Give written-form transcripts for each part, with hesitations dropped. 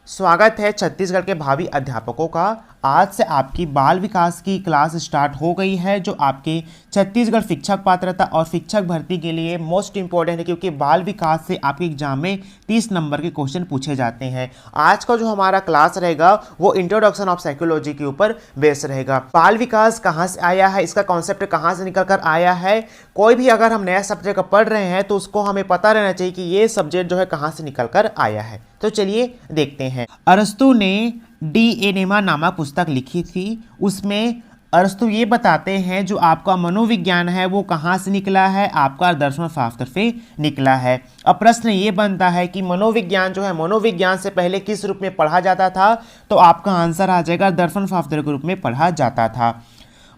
स्वागत है छत्तीसगढ़ के भावी अध्यापकों का। आज से आपकी बाल विकास की क्लास स्टार्ट हो गई है, जो आपके छत्तीसगढ़ शिक्षक पात्रता और शिक्षक भर्ती के लिए मोस्ट इंपॉर्टेंट है, क्योंकि बाल विकास से आपके एग्जाम में 30 नंबर के क्वेश्चन पूछे जाते हैं। आज का जो हमारा क्लास रहेगा वो इंट्रोडक्शन ऑफ साइकोलॉजी के ऊपर बेस्ड रहेगा। बाल विकास कहाँ से आया है, इसका कॉन्सेप्ट कहाँ से निकल कर आया है। कोई भी अगर हम नया सब्जेक्ट पढ़ रहे हैं तो उसको हमें पता रहना चाहिए कि ये सब्जेक्ट जो है कहाँ से निकल कर आया है। तो चलिए देखते हैं। अरस्तु ने डी एनेमा नामक पुस्तक लिखी थी। उसमें अरस्तु ये बताते हैं जो आपका मनोविज्ञान है वो कहाँ से निकला है, आपका दर्शन शास्त्र से निकला है। अब प्रश्न ये बनता है कि मनोविज्ञान जो है, मनोविज्ञान से पहले किस रूप में पढ़ा जाता था, तो आपका आंसर आ जाएगा दर्शन शास्त्र के रूप में पढ़ा जाता था।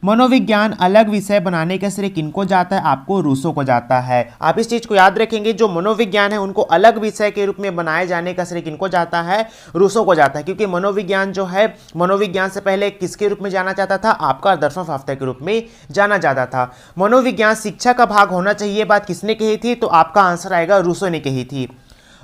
मनोविज्ञान अलग विषय बनाने का श्रेय किनको जाता है, आपको रूसो को जाता है। आप इस चीज को याद रखेंगे, जो मनोविज्ञान है उनको अलग विषय के रूप में बनाए जाने का श्रेय किनको जाता है, रूसो को जाता है। क्योंकि मनोविज्ञान जो है, मनोविज्ञान से पहले किसके रूप में जाना जाता था, आपका दर्शन शास्त्र के रूप में जाना जाता था। मनोविज्ञान शिक्षा का भाग होना चाहिए, बात किसने कही थी, तो आपका आंसर आएगा रूसो ने कही थी।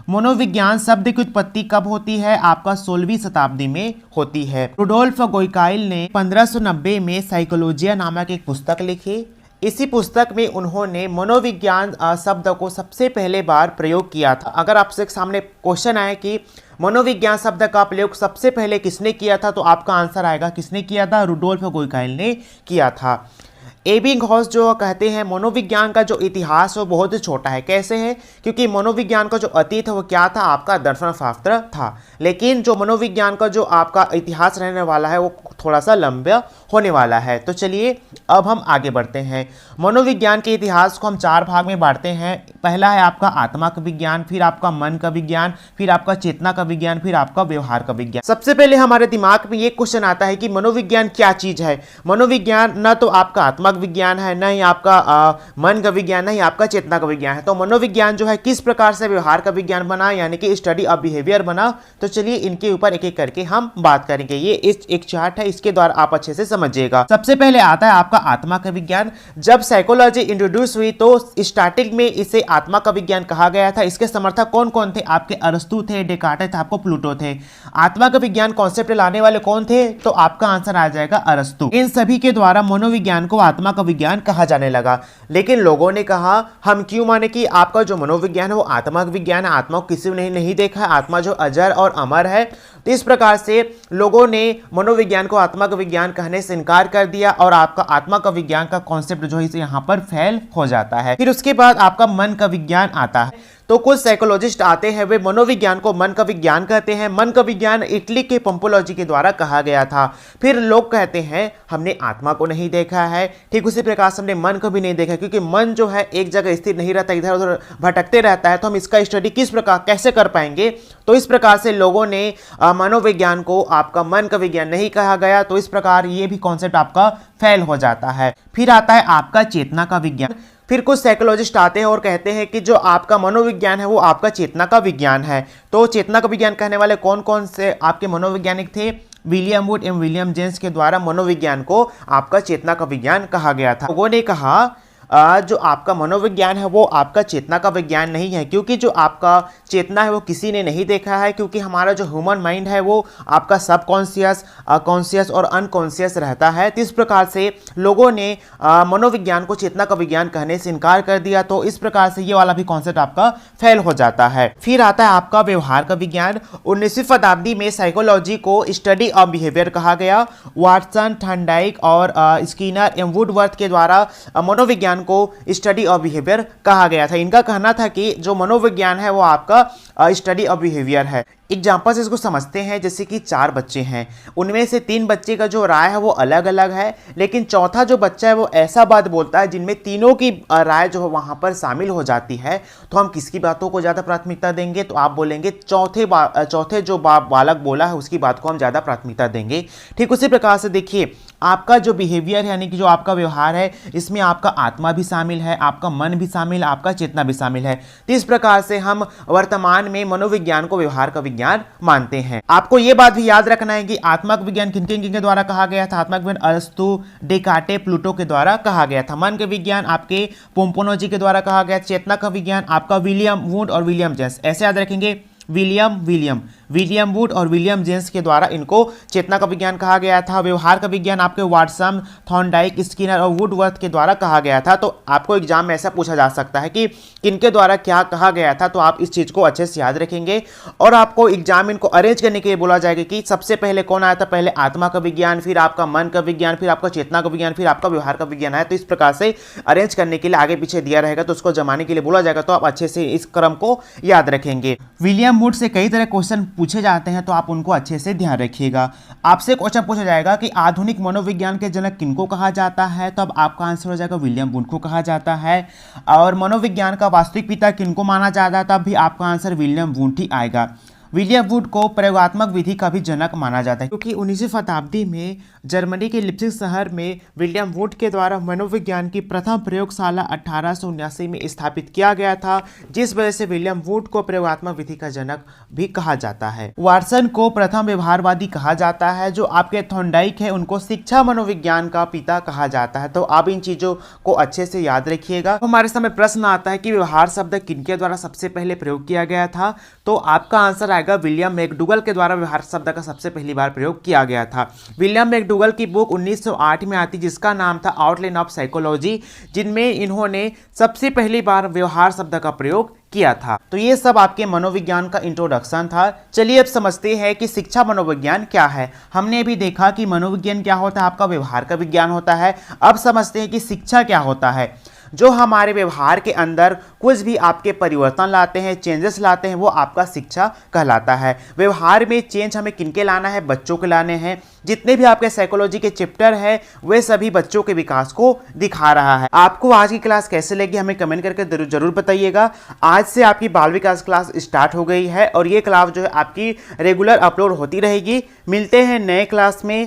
मनोविज्ञान शब्द की उत्पत्ति कब होती है, आपका 16वीं शताब्दी में होती है। रुडोल्फ गोइकाइल ने 1590 में साइकोलॉजिया नामक एक पुस्तक लिखी। इसी पुस्तक में उन्होंने मनोविज्ञान शब्द को सबसे पहले बार प्रयोग किया था। अगर आपसे सामने क्वेश्चन आए कि मनोविज्ञान शब्द का प्रयोग सबसे पहले किसने किया था, तो आपका आंसर आएगा किसने किया था, रुडोल्फ गोइकाइल ने किया था। एबिंगहॉस जो कहते हैं मनोविज्ञान का जो इतिहास है वो बहुत ही छोटा है। कैसे है, क्योंकि मनोविज्ञान का जो अतीत है वो क्या था, आपका दर्शन शास्त्र था। लेकिन जो मनोविज्ञान का जो आपका इतिहास रहने वाला है वो थोड़ा सा लंबा होने वाला है। तो चलिए अब हम आगे बढ़ते हैं। मनोविज्ञान के इतिहास को हम 4 भाग में बांटते हैं। पहला है आपका आत्मा का विज्ञान, फिर आपका मन का विज्ञान, फिर आपका चेतना का विज्ञान, फिर आपका व्यवहार का विज्ञान। सबसे पहले हमारे दिमाग में ये क्वेश्चन आता है कि मनोविज्ञान क्या चीज है। मनोविज्ञान न तो आपका आत्मा विज्ञान है, न ही आपका मन का विज्ञान, न ही आपका चेतना का विज्ञान है। तो मनोविज्ञान जो है किस प्रकार से व्यवहार का विज्ञान बना, यानी कि स्टडी ऑफ बिहेवियर बना। तो चलिए इनके ऊपर एक एक करके हम बात करेंगे। ये एक चार्ट है, इसके द्वारा आप अच्छे से समझिएगा। सबसे पहले आता है आपका आत्मा का विज्ञान। जब साइकोलॉजी इंट्रोड्यूस हुई तो स्टार्टिंग में इसे आत्मा का विज्ञान कहा गया था। इसके समर्थक कौन कौन थे, आपके अरस्तु थे, डेकार्टेस थे, आपको प्लूटो थे। आत्मा का विज्ञान कॉन्सेप्ट लाने वाले कौन थे, तो आपका आंसर आ जाएगा अरस्तु। इन सभी के द्वारा मनोविज्ञान को आत्मा का विज्ञान कहा जाने लगा। लेकिन लोगों ने कहा हम क्यों माने कि आपका जो मनोविज्ञान है वो आत्मा का विज्ञान है, आत्मा को किसी ने नहीं देखा है, आत्मा जो अजर और अमर है। तो इस प्रकार से लोगों ने मनोविज्ञान को आत्मा का विज्ञान कहने से इनकार कर दिया और आपका आत्मा का विज्ञान का कॉन्सेप्ट जो है यहाँ पर फेल हो जाता है। फिर उसके बाद आपका मन का विज्ञान आता है। तो कुछ साइकोलॉजिस्ट आते हैं, वे मनोविज्ञान को मन का विज्ञान कहते हैं। मन का विज्ञान इटली के पंपोलॉजी के द्वारा कहा गया था। फिर लोग कहते हैं हमने आत्मा को नहीं देखा है, ठीक उसी प्रकार से हमने मन को भी नहीं देखा, क्योंकि मन जो है एक जगह स्थिर नहीं रहता, इधर उधर भटकते रहता है। तो हम इसका स्टडी किस प्रकार कैसे कर पाएंगे। तो इस प्रकार से लोगों ने मनोविज्ञान को आपका मन का विज्ञान नहीं कहा गया। तो इस प्रकार ये भी कॉन्सेप्ट आपका फेल हो जाता है। फिर आता है आपका चेतना का विज्ञान। फिर कुछ साइकोलॉजिस्ट आते हैं और कहते हैं कि जो आपका मनोविज्ञान है वो आपका चेतना का विज्ञान है। तो चेतना का विज्ञान कहने वाले कौन कौन से आपके मनोवैज्ञानिक थे, विलियम वुड एवं विलियम जेम्स के द्वारा मनोविज्ञान को आपका चेतना का विज्ञान कहा गया था। लोगों ने कहा जो आपका मनोविज्ञान है वो आपका चेतना का विज्ञान नहीं है, क्योंकि जो आपका चेतना है वो किसी ने नहीं देखा है। क्योंकि हमारा जो ह्यूमन माइंड है वो आपका सबकॉन्शियस, कॉन्शियस और अनकॉन्शियस रहता है। तो इस प्रकार से लोगों ने मनोविज्ञान को चेतना का विज्ञान कहने से इनकार कर दिया। तो इस प्रकार से ये वाला भी कॉन्सेप्ट आपका फेल हो जाता है। फिर आता है आपका व्यवहार का विज्ञान। 19वीं शताब्दी में साइकोलॉजी को स्टडी ऑफ बिहेवियर कहा गया। वाटसन, थॉर्नडाइक और स्किनर एवं वुडवर्थ के द्वारा मनोविज्ञान को स्टडी ऑफ बिहेवियर कहा गया था। इनका कहना था कि जो मनोविज्ञान है वो आपका स्टडी ऑफ बिहेवियर है। एग्जाम्पल से इसको समझते हैं। जैसे कि 4 बच्चे हैं, उनमें से 3 बच्चे का जो राय है वो अलग अलग है, लेकिन चौथा जो बच्चा है वो ऐसा बात बोलता है जिनमें तीनों की राय जो है वहाँ पर शामिल हो जाती है। तो हम किसकी बातों को ज़्यादा प्राथमिकता देंगे, तो आप बोलेंगे चौथे जो बालक बोला है उसकी बात को हम ज़्यादा प्राथमिकता देंगे। ठीक उसी प्रकार से देखिए आपका जो बिहेवियर यानी कि जो आपका व्यवहार है, इसमें आपका आत्मा भी शामिल है, आपका मन भी शामिल है, आपका चेतना भी शामिल है। तो इस प्रकार से हम वर्तमान में मनोविज्ञान को व्यवहार का विज्ञान मानते हैं। आपको यह बात भी याद रखना है कि आत्मक विज्ञान किन किन के द्वारा कहा गया था। आत्मक विज्ञान अरस्तु, डेकार्टेस, प्लूटो के द्वारा कहा गया था। मन के विज्ञान आपके पोम्पोनोजी के द्वारा कहा गया। चेतना का विज्ञान आपका विलियम वुड और विलियम जेम्स। ऐसे याद रखेंगे विलियम वुड और विलियम जेम्स के द्वारा इनको चेतना का विज्ञान कहा गया था। व्यवहार का विज्ञान आपके वाटसन, थॉर्नडाइक, स्किनर और वुडवर्थ के द्वारा कहा गया था। तो आपको एग्जाम में ऐसा पूछा जा सकता है कि किनके द्वारा क्या कहा गया था, तो आप इस चीज को अच्छे से याद रखेंगे। और आपको एग्जाम इनको अरेंज करने के लिए बोला जाएगा कि सबसे पहले कौन आया था, पहले आत्मा का विज्ञान, फिर आपका मन का विज्ञान, फिर आपका चेतना का विज्ञान, फिर आपका व्यवहार का विज्ञान है। तो इस प्रकार से अरेंज करने के लिए आगे पीछे दिया रहेगा, तो उसको जमाने के लिए बोला जाएगा। तो आप अच्छे से इस क्रम को याद रखेंगे। विलियम वुड से कई तरह क्वेश्चन पूछे जाते हैं, तो आप उनको अच्छे से ध्यान रखिएगा। आपसे क्वेश्चन पूछा जाएगा कि आधुनिक मनोविज्ञान के जनक किनको कहा जाता है, तो अब आपका आंसर हो जाएगा विलियम वुड को कहा जाता है। और मनोविज्ञान का वास्तविक पिता किनको माना जाता है, तब भी आपका आंसर विलियम वुड ही आएगा। विलियम वुड को प्रयोगात्मक विधि का भी जनक माना जाता है, क्योंकि 19वीं शताब्दी में जर्मनी के लिप्जिग शहर में विलियम वुड के द्वारा मनोविज्ञान की प्रथम प्रयोगशाला 1879 में स्थापित किया गया था, जिस वजह से विलियम वुड को प्रयोगात्मक विधि का जनक भी कहा जाता है। वाटसन को प्रथम व्यवहारवादी कहा जाता है। जो आपके थॉर्नडाइक है उनको शिक्षा मनोविज्ञान का पिता कहा जाता है। तो आप इन चीजों को अच्छे से याद रखिएगा। हमारे सामने प्रश्न आता है कि व्यवहार शब्द किनके द्वारा सबसे पहले प्रयोग किया गया था, तो आपका आंसर आएगा विलियम मैकडूगल के द्वारा व्यवहार शब्द का सबसे पहली बार प्रयोग किया गया था। विलियम मैकडूगल की बुक 1908 में आती, जिसका नाम था आउटलाइन ऑफ साइकोलॉजी, जिनमें इन्होंने सबसे पहली बार व्यवहार शब्द का प्रयोग किया था। तो ये सब आपके मनोविज्ञान का इंट्रोडक्शन था। चलिए अब समझते हैं कि शिक्षा मनोविज्ञान क्या है। हमने भी देखा कि मनोविज्ञान क्या होता है, आपका व्यवहार का विज्ञान होता है। अब समझते हैं कि शिक्षा क्या होता है। जो हमारे व्यवहार के अंदर कुछ भी आपके परिवर्तन लाते हैं, चेंजेस लाते हैं, वो आपका शिक्षा कहलाता है। व्यवहार में चेंज हमें किनके लाना है, बच्चों के लाने हैं। जितने भी आपके साइकोलॉजी के चैप्टर है वे सभी बच्चों के विकास को दिखा रहा है। आपको आज की क्लास कैसे लगी हमें कमेंट करके जरूर बताइएगा। आज से आपकी बाल विकास क्लास स्टार्ट हो गई है और ये क्लास जो है आपकी रेगुलर अपलोड होती रहेगी। मिलते हैं नए क्लास में।